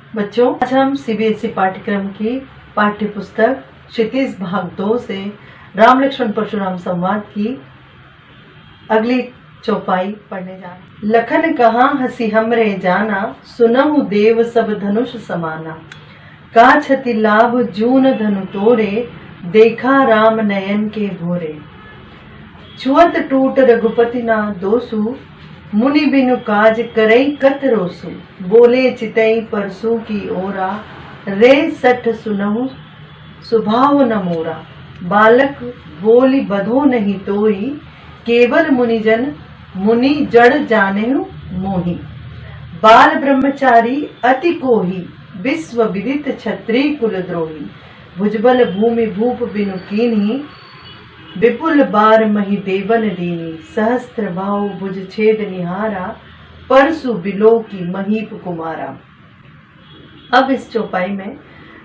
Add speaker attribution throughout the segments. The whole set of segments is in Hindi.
Speaker 1: बच्चों, आज हम सीबीएसई पाठ्यक्रम की पाठ्य पुस्तक क्षितिज भाग 2 से राम लक्ष्मण परशुराम संवाद की अगली चौपाई पढ़ने जा रहे हैं। लखन कहाँ हंसी हमरे जाना, सुनहु देव सब धनुष समाना। का छति लाभ जून धनु तोरे, देखा राम नयन के भोरे। छुअत टूट रघुपति ना दोसु, मुनि बिनु काज करई कत रोसु। बोले चितई परसु की ओरा, रे सठ सुनहु सुभाव न मोरा। बालक बोली बधो नहीं तोई, केवल मुनिजन मुनि जड़ जानेहु मोहि। बाल ब्रह्मचारी अति कोहि, विश्व विदित क्षत्रिय कुलद्रोही। भुजबल भूमि भूप बिनु कीन्ही, विपुल बार मही देवन दीनी। सहस्त्र भाव भुज छेद निहारा, परसु बिलो की महीप कुमारा। अब इस चौपाई में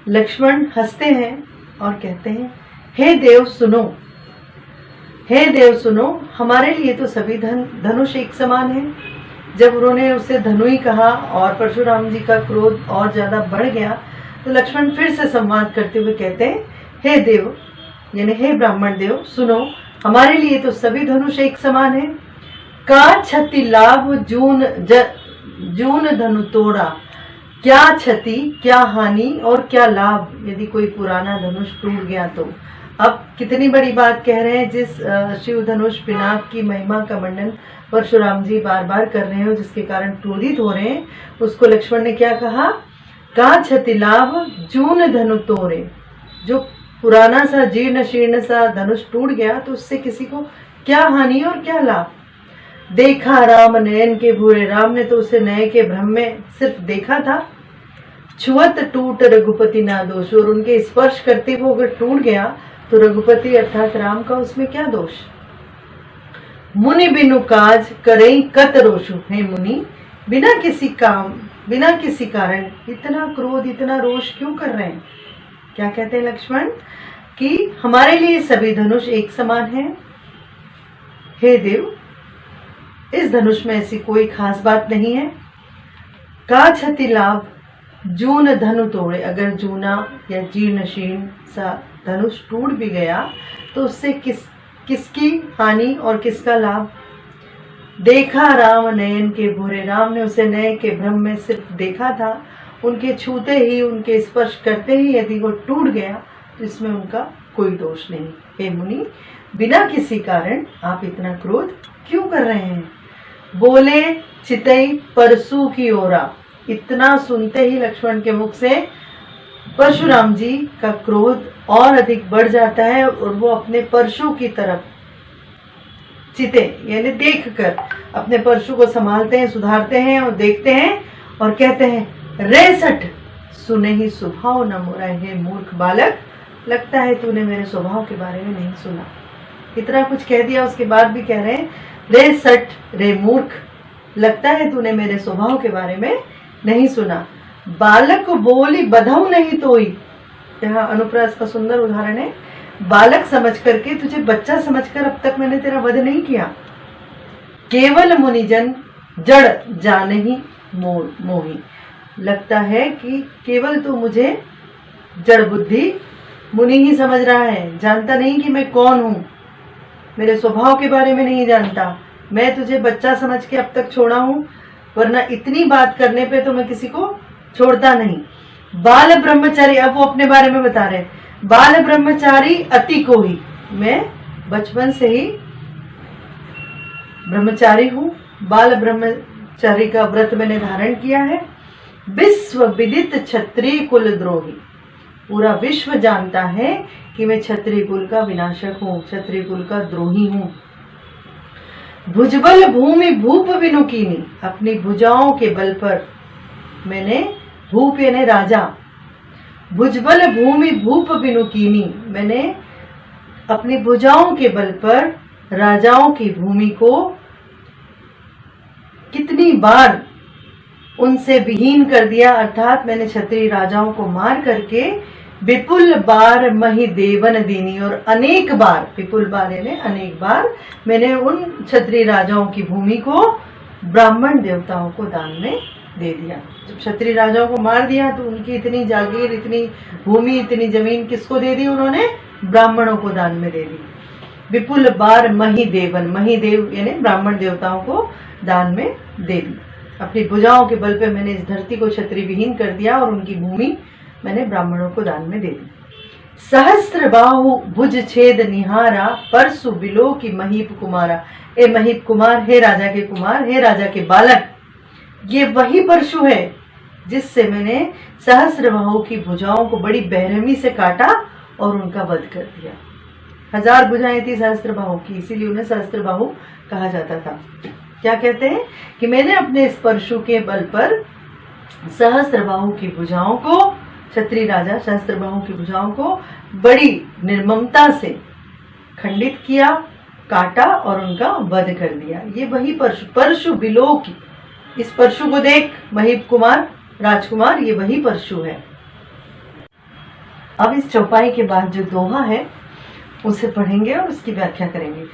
Speaker 1: लक्ष्मण हंसते हैं और कहते हैं, हे देव सुनो, हे देव सुनो, हमारे लिए तो सभी धनुष एक समान है। जब उन्होंने उसे धनु ही कहा और परशुराम जी का क्रोध और ज्यादा बढ़ गया, तो लक्ष्मण फिर से संवाद करते हुए कहते हैं, हे देव यानी हे ब्राह्मण देव सुनो, हमारे लिए तो सभी धनुष एक समान है। का क्षति लाभ जून धनु तोड़ा। क्या क्षति, क्या हानि और क्या लाभ यदि कोई पुराना धनुष टूट गया तो। अब कितनी बड़ी बात कह रहे हैं। जिस शिव धनुष पिनाक की महिमा का मंडन परशुराम जी बार बार कर रहे हैं, जिसके कारण क्रोधित हो रहे हैं, उसको लक्ष्मण ने क्या कहा, का क्षति लाभ जून धनु तोड़े। जो पुराना सा जीर्ण शीर्ण सा धनुष टूट गया तो उससे किसी को क्या हानि और क्या लाभ। देखा राम नयन के भूरे, राम ने तो उसे नए के भ्रम में सिर्फ देखा था। छुअत टूट रघुपति ना दोष, और उनके स्पर्श करते वो अगर टूट गया तो रघुपति अर्थात राम का उसमें क्या दोष। मुनि बिनु काज करई कत रोषु, हे मुनि बिना किसी काम बिना किसी कारण इतना क्रोध इतना रोष क्यों कर रहे हैं। क्या कहते हैं लक्ष्मण कि हमारे लिए सभी धनुष एक समान है। हे देव, इस धनुष में ऐसी कोई खास बात नहीं है। का क्षति लाभ जून धनु तोड़े, अगर जूना या जीर्ण शीर्ण सा धनुष टूट भी गया तो उससे किसकी हानि और किसका लाभ। देखा राम नयन के भूरे, राम ने उसे नए के भ्रम में सिर्फ देखा था। उनके छूते ही उनके स्पर्श करते ही यदि वो टूट गया तो इसमें उनका कोई दोष नहीं। हे मुनि, बिना किसी कारण आप इतना क्रोध क्यों कर रहे हैं। बोले चितई परसु की ओरा, इतना सुनते ही लक्ष्मण के मुख से परशुराम जी का क्रोध और अधिक बढ़ जाता है और वो अपने परशु की तरफ चिते यानी देखकर अपने परशु को संभालते हैं, सुधारते हैं और देखते हैं और कहते हैं, रे सठ सुने ही स्वभाव न मोरा। है मूर्ख बालक, लगता है तूने मेरे स्वभाव के बारे में नहीं सुना। इतना कुछ कह दिया, उसके बाद भी कह रहे हैं, रे सठ रे मूर्ख, लगता है तूने मेरे स्वभाव के बारे में नहीं सुना। बालक बोली बधऊ नहीं तोई, यहाँ अनुप्रास का सुंदर उदाहरण है। बालक समझ करके, तुझे बच्चा समझकर अब तक मैंने तेरा वध नहीं किया। केवल मुनिजन जड़ जाने ही मोही, लगता है कि केवल तू मुझे जड़ बुद्धि मुनि ही समझ रहा है, जानता नहीं कि मैं कौन हूं, मेरे स्वभाव के बारे में नहीं जानता। मैं तुझे बच्चा समझ के अब तक छोड़ा हूं, वरना इतनी बात करने पे तो मैं किसी को छोड़ता नहीं। बाल ब्रह्मचारी, अब वो अपने बारे में बता रहे, बाल ब्रह्मचारी अति को ही, मैं बचपन से ही ब्रह्मचारी हूं, बाल ब्रह्मचारी का व्रत मैंने धारण किया है। विश्व विदित क्षत्रिय कुल द्रोही, पूरा विश्व जानता है कि मैं क्षत्रिय कुल का विनाशक हूं, क्षत्रिय कुल का द्रोही हूं। भुजबल भूमि भूप बिनु कीनी, अपनी भुजाओं के बल पर मैंने, भूप यानी राजा, भुजबल भूमि भूप बिनु कीनी, मैंने अपनी भुजाओं के बल पर राजाओं की भूमि को कितनी बार उनसे विहीन कर दिया, अर्थात मैंने क्षत्रिय राजाओं को मार करके विपुल बार मही देवन दीनी, और अनेक बार, विपुल बार यानी अनेक बार, मैंने उन क्षत्रिय राजाओं की भूमि को ब्राह्मण देवताओं को दान में दे दिया। जब क्षत्रिय राजाओं को मार दिया तो उनकी इतनी जागीर, इतनी भूमि, इतनी जमीन किसको दे दी? उन्होंने ब्राह्मणों को दान में दे दी। विपुल बार मही देवन, मही देव यानी ब्राह्मण देवताओं को दान में दे दी। अपनी भुजाओं के बल पे मैंने इस धरती को क्षत्रिय विहीन कर दिया और उनकी भूमि मैंने ब्राह्मणों को दान में दे दी। सहस्त्र बाहु भुज छेद निहारा, परसु बिलो की महीप कुमारा। ए महीप कुमार, हे राजा के कुमार, हे राजा के बालक, ये वही परशु है जिससे मैंने सहस्त्र बाहु की भुजाओं को बड़ी बेरहमी से काटा और उनका वध कर दिया। 1000 भुजाएं थी सहस्त्र बाहु की, इसीलिए उन्हें सहस्त्र बाहु कहा जाता था। क्या कहते हैं कि मैंने अपने इस परशु के बल पर सहस्त्र बाहु की भुजाओं को, क्षत्रिय राजा सहस्त्र बाहु की भुजाओं को बड़ी निर्ममता से खंडित किया, काटा और उनका वध कर दिया। ये वही परशु, परशु बिलो की। इस परशु को देख महीप कुमार, राजकुमार, ये वही परशु है। अब इस चौपाई के बाद जो दोहा है उसे पढ़ेंगे और उसकी व्याख्या करेंगे।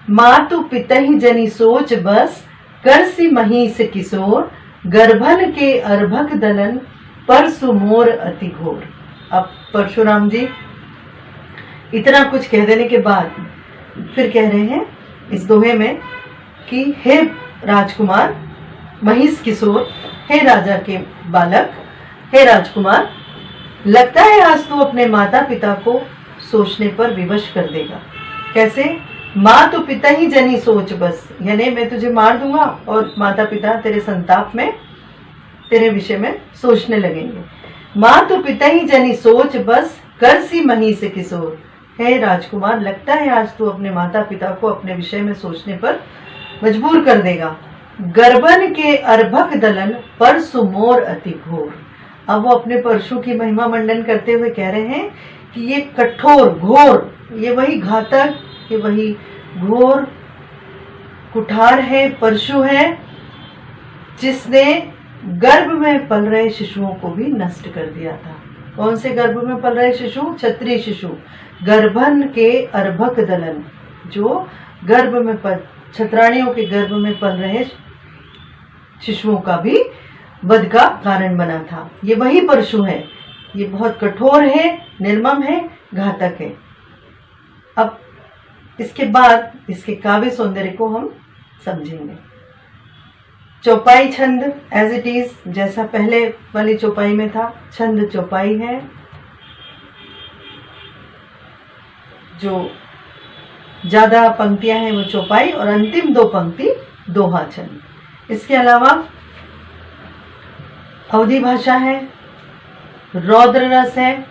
Speaker 1: मातु पितहि जनि सोच बस, करसी महीस किशोर, गर्भन के अर्भक दलन, परसु मोर अति घोर। अब परशुराम जी इतना कुछ कह देने के बाद फिर कह रहे हैं इस दोहे में कि हे राजकुमार, महिष किशोर, हे राजा के बालक, हे राजकुमार, लगता है आज तू अपने माता पिता को सोचने पर विवश कर देगा। कैसे? माँ तो पिता ही जनी सोच बस, यानी मैं तुझे मार दूंगा और माता पिता तेरे संताप में तेरे विषय में सोचने लगेंगे। माँ तो पिता ही जनी सोच बस, कर सी मही से किशोर। हे राजकुमार, लगता है आज तू अपने माता पिता को अपने विषय में सोचने पर मजबूर कर देगा। गर्भन के अर्भक दलन, परसु मोर अति घोर। अब वो अपने परशु की महिमा मंडन करते हुए कह रहे हैं कि ये कठोर, घोर, ये वही घातक, ये वही घोर कुठार है, परशु है, जिसने गर्भ में पल रहे शिशुओं को भी नष्ट कर दिया था। कौन से गर्भ में पल रहे शिशु? क्षत्रिय शिशु। गर्भन के अर्भक दलन, जो गर्भ में क्षत्राणियों के गर्भ में पल रहे शिशुओं का भी वध का कारण बना था। ये वही परशु है। ये बहुत कठोर है, निर्मम है, घातक है। अब इसके बाद इसके काव्य सौंदर्य को हम समझेंगे। चौपाई छंद एज इट इज, जैसा पहले वाली चौपाई में था, छंद चौपाई है। जो ज्यादा पंक्तियां हैं वो चौपाई और अंतिम 2 पंक्ति दोहा छंद। इसके अलावा अवधी भाषा है, रौद्र रस है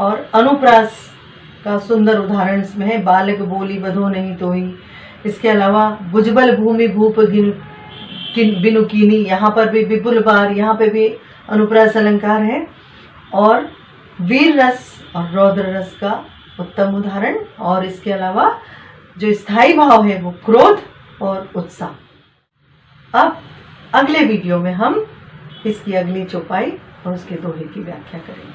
Speaker 1: और अनुप्रास का सुंदर उदाहरण इसमें है। बालक बोली बधो नहीं तोई। इसके अलावा भुजबल भूमि भूप बिनु कीनी, यहाँ पर भी विपुल बार, यहाँ पे भी अनुप्रास अलंकार है। और वीर रस और रौद्र रस का उत्तम उदाहरण। और इसके अलावा जो स्थायी भाव है वो क्रोध और उत्साह। अब अगले वीडियो में हम इसकी अगली चौपाई और उसके दोहे की व्याख्या करेंगे।